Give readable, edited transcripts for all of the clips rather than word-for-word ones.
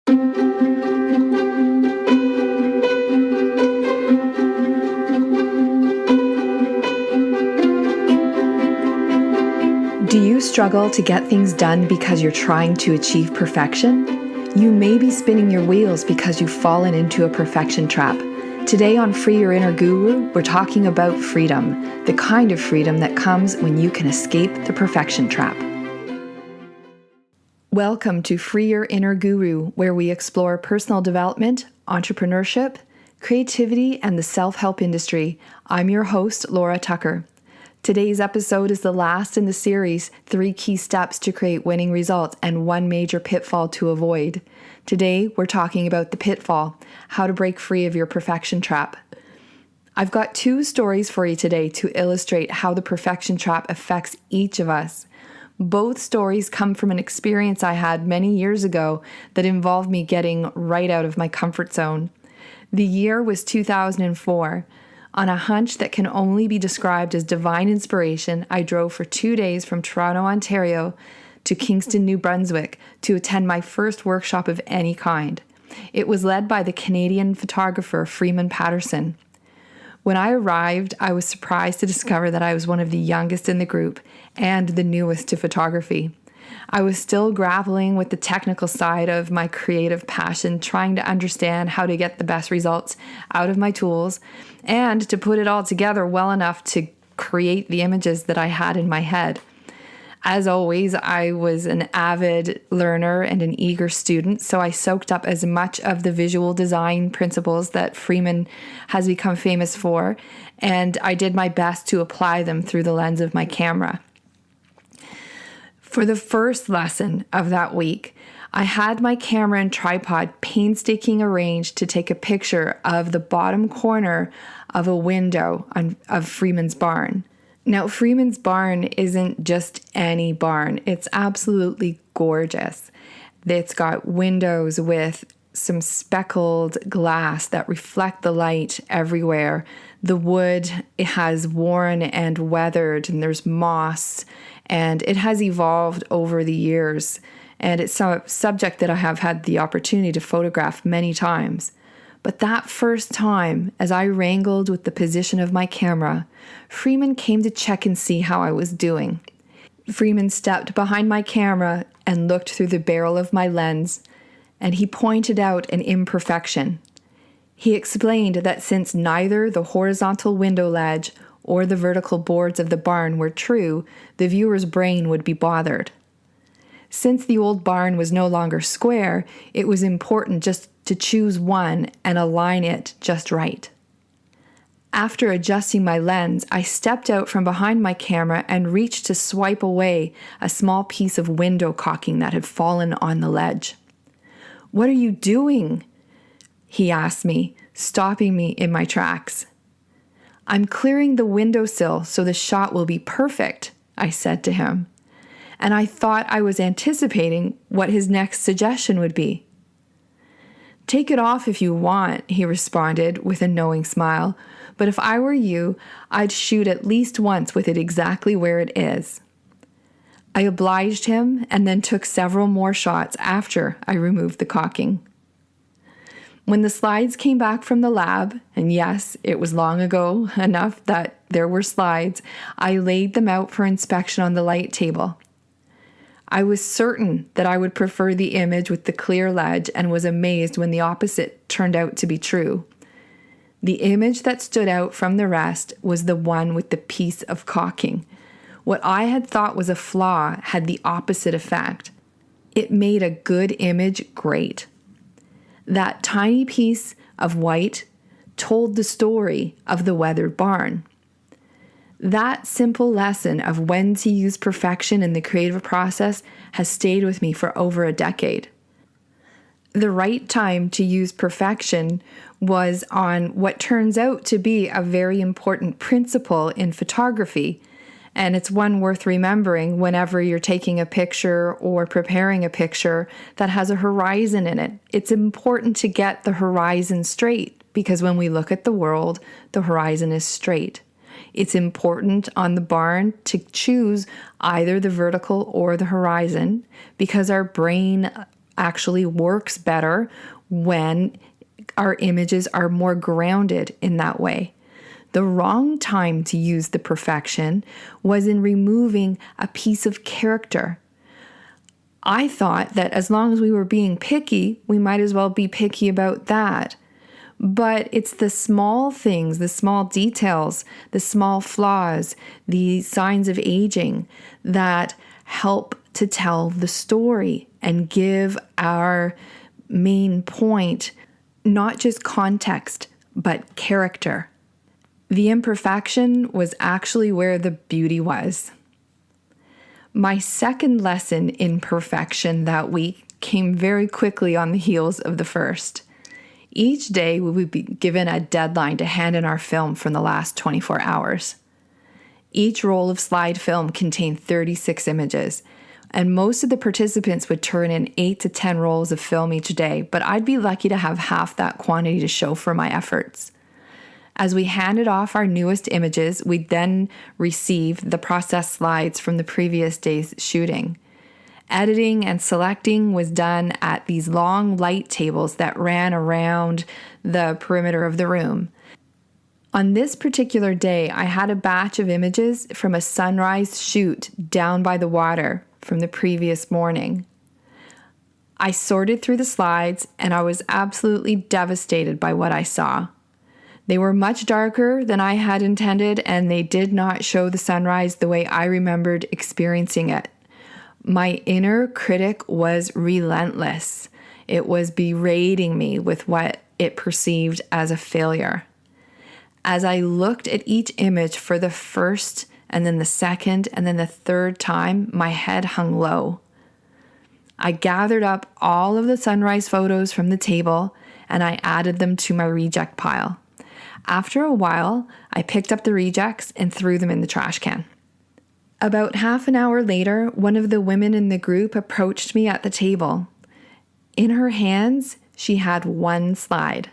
Do you struggle to get things done because you're trying to achieve perfection? You may be spinning your wheels because you've fallen into a perfection trap. Today on Free Your Inner Guru, we're talking about freedom, the kind of freedom that comes when you can escape the perfection trap. Welcome to Free Your Inner Guru, where we explore personal development, entrepreneurship, creativity, and the self-help industry. I'm your host, Laura Tucker. Today's episode is the last in the series, 3 key steps to create winning results and 1 major pitfall to avoid. Today, we're talking about the pitfall, how to break free of your perfection trap. I've got 2 stories for you today to illustrate how the perfection trap affects each of us. Both stories come from an experience I had many years ago that involved me getting right out of my comfort zone. The year was 2004. On a hunch that can only be described as divine inspiration, I drove for 2 days from Toronto, Ontario to Kingston, New Brunswick to attend my first workshop of any kind. It was led by the Canadian photographer Freeman Patterson. When I arrived, I was surprised to discover that I was one of the youngest in the group and the newest to photography. I was still grappling with the technical side of my creative passion, trying to understand how to get the best results out of my tools and to put it all together well enough to create the images that I had in my head. As always, I was an avid learner and an eager student, so I soaked up as much of the visual design principles that Freeman has become famous for, and I did my best to apply them through the lens of my camera. For the first lesson of that week, I had my camera and tripod painstakingly arranged to take a picture of the bottom corner of a window of Freeman's barn. Now, Freeman's barn isn't just any barn. It's absolutely gorgeous. It's got windows with some speckled glass that reflect the light everywhere. The wood, it has worn and weathered, and there's moss, and it has evolved over the years. And it's a subject that I have had the opportunity to photograph many times. But that first time, as I wrangled with the position of my camera, Freeman came to check and see how I was doing. Freeman stepped behind my camera and looked through the barrel of my lens, and he pointed out an imperfection. He explained that since neither the horizontal window ledge or the vertical boards of the barn were true, the viewer's brain would be bothered. Since the old barn was no longer square, it was important just to choose one and align it just right. After adjusting my lens, I stepped out from behind my camera and reached to swipe away a small piece of window caulking that had fallen on the ledge. "What are you doing?" he asked me, stopping me in my tracks. "I'm clearing the windowsill so the shot will be perfect," I said to him. And I thought I was anticipating what his next suggestion would be. "Take it off if you want," he responded with a knowing smile, "but if I were you, I'd shoot at least once with it exactly where it is." I obliged him and then took several more shots after I removed the caulking. When the slides came back from the lab, and yes, it was long ago enough that there were slides, I laid them out for inspection on the light table. I was certain that I would prefer the image with the clear ledge and was amazed when the opposite turned out to be true. The image that stood out from the rest was the one with the piece of caulking. What I had thought was a flaw had the opposite effect. It made a good image great. That tiny piece of white told the story of the weathered barn. That simple lesson of when to use perfection in the creative process has stayed with me for over a decade. The right time to use perfection was on what turns out to be a very important principle in photography, and it's one worth remembering whenever you're taking a picture or preparing a picture that has a horizon in it. It's important to get the horizon straight, because when we look at the world, the horizon is straight. It's important on the barn to choose either the vertical or the horizon because our brain actually works better when our images are more grounded in that way. The wrong time to use the perfection was in removing a piece of character. I thought that as long as we were being picky, we might as well be picky about that. But it's the small things, the small details, the small flaws, the signs of aging that help to tell the story and give our main point not just context, but character. The imperfection was actually where the beauty was. My second lesson in perfection that week came very quickly on the heels of the first. Each day we would be given a deadline to hand in our film from the last 24 hours. Each roll of slide film contained 36 images, and most of the participants would turn in 8 to 10 rolls of film each day, but I'd be lucky to have half that quantity to show for my efforts. As we handed off our newest images, we'd then receive the processed slides from the previous day's shooting. Editing and selecting was done at these long light tables that ran around the perimeter of the room. On this particular day, I had a batch of images from a sunrise shoot down by the water from the previous morning. I sorted through the slides and I was absolutely devastated by what I saw. They were much darker than I had intended, and they did not show the sunrise the way I remembered experiencing it. My inner critic was relentless. It was berating me with what it perceived as a failure. As I looked at each image for the first and then the second and then the third time, my head hung low. I gathered up all of the sunrise photos from the table and I added them to my reject pile. After a while, I picked up the rejects and threw them in the trash can. About half an hour later, one of the women in the group approached me at the table. In her hands, she had one slide.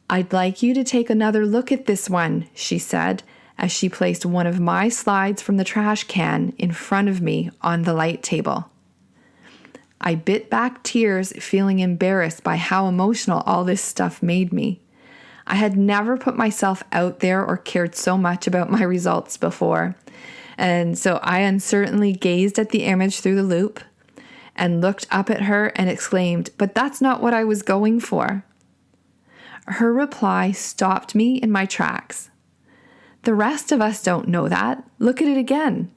"I'd like you to take another look at this one," she said, as she placed one of my slides from the trash can in front of me on the light table. I bit back tears, feeling embarrassed by how emotional all this stuff made me. I had never put myself out there or cared so much about my results before. And so I uncertainly gazed at the image through the loop and looked up at her and exclaimed, "But that's not what I was going for." Her reply stopped me in my tracks. "The rest of us don't know that. Look at it again."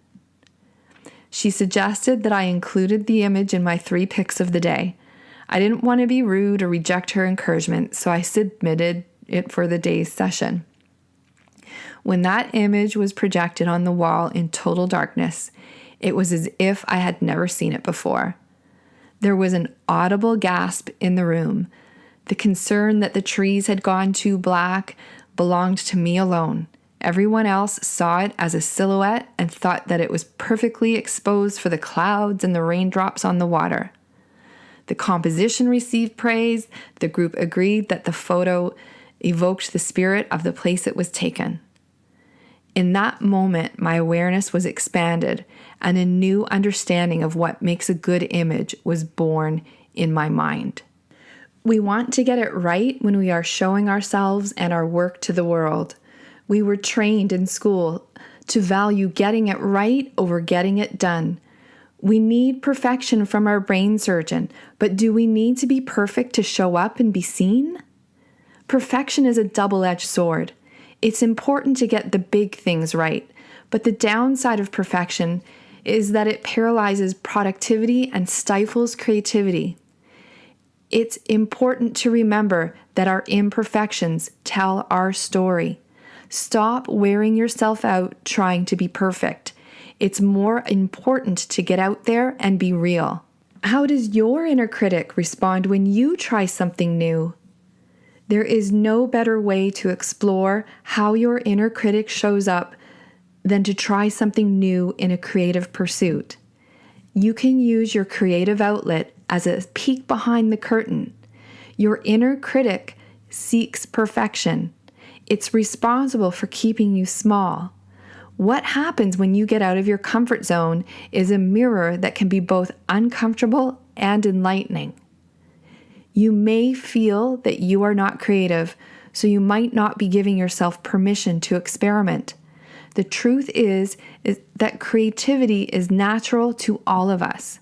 She suggested that I included the image in my 3 picks of the day. I didn't want to be rude or reject her encouragement, so I submitted it for the day's session. When that image was projected on the wall in total darkness, it was as if I had never seen it before. There was an audible gasp in the room. The concern that the trees had gone too black belonged to me alone. Everyone else saw it as a silhouette and thought that it was perfectly exposed for the clouds and the raindrops on the water. The composition received praise. The group agreed that the photo evoked the spirit of the place it was taken. In that moment, my awareness was expanded and a new understanding of what makes a good image was born in my mind. We want to get it right when we are showing ourselves and our work to the world. We were trained in school to value getting it right over getting it done. We need perfection from our brain surgeon, but do we need to be perfect to show up and be seen? Perfection is a double-edged sword. It's important to get the big things right, but the downside of perfection is that it paralyzes productivity and stifles creativity. It's important to remember that our imperfections tell our story. Stop wearing yourself out trying to be perfect. It's more important to get out there and be real. How does your inner critic respond when you try something new? There is no better way to explore how your inner critic shows up than to try something new in a creative pursuit. You can use your creative outlet as a peek behind the curtain. Your inner critic seeks perfection. It's responsible for keeping you small. What happens when you get out of your comfort zone is a mirror that can be both uncomfortable and enlightening. You may feel that you are not creative, so you might not be giving yourself permission to experiment. The truth is that creativity is natural to all of us.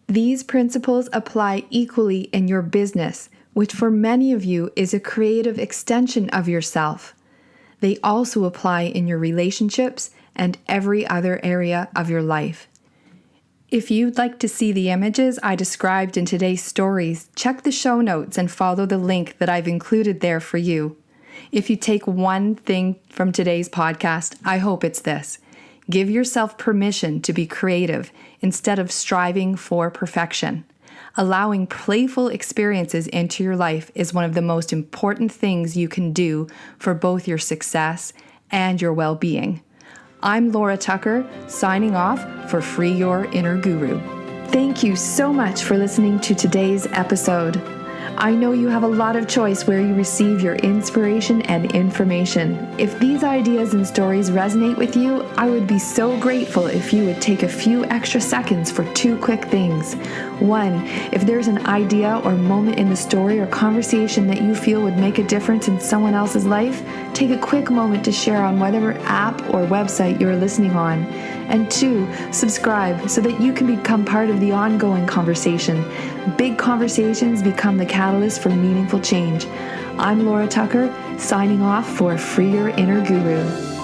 These principles apply equally in your business, which for many of you is a creative extension of yourself. They also apply in your relationships and every other area of your life. If you'd like to see the images I described in today's stories, check the show notes and follow the link that I've included there for you. If you take one thing from today's podcast, I hope it's this. Give yourself permission to be creative instead of striving for perfection. Allowing playful experiences into your life is one of the most important things you can do for both your success and your well-being. I'm Laura Tucker, signing off for Free Your Inner Guru. Thank you so much for listening to today's episode. I know you have a lot of choice where you receive your inspiration and information. If these ideas and stories resonate with you, I would be so grateful if you would take a few extra seconds for two quick things. One, if there's an idea or moment in the story or conversation that you feel would make a difference in someone else's life, take a quick moment to share on whatever app or website you're listening on. And two, subscribe so that you can become part of the ongoing conversation. Big conversations become the catalyst for meaningful change. I'm Laura Tucker, signing off for Free Your Inner Guru.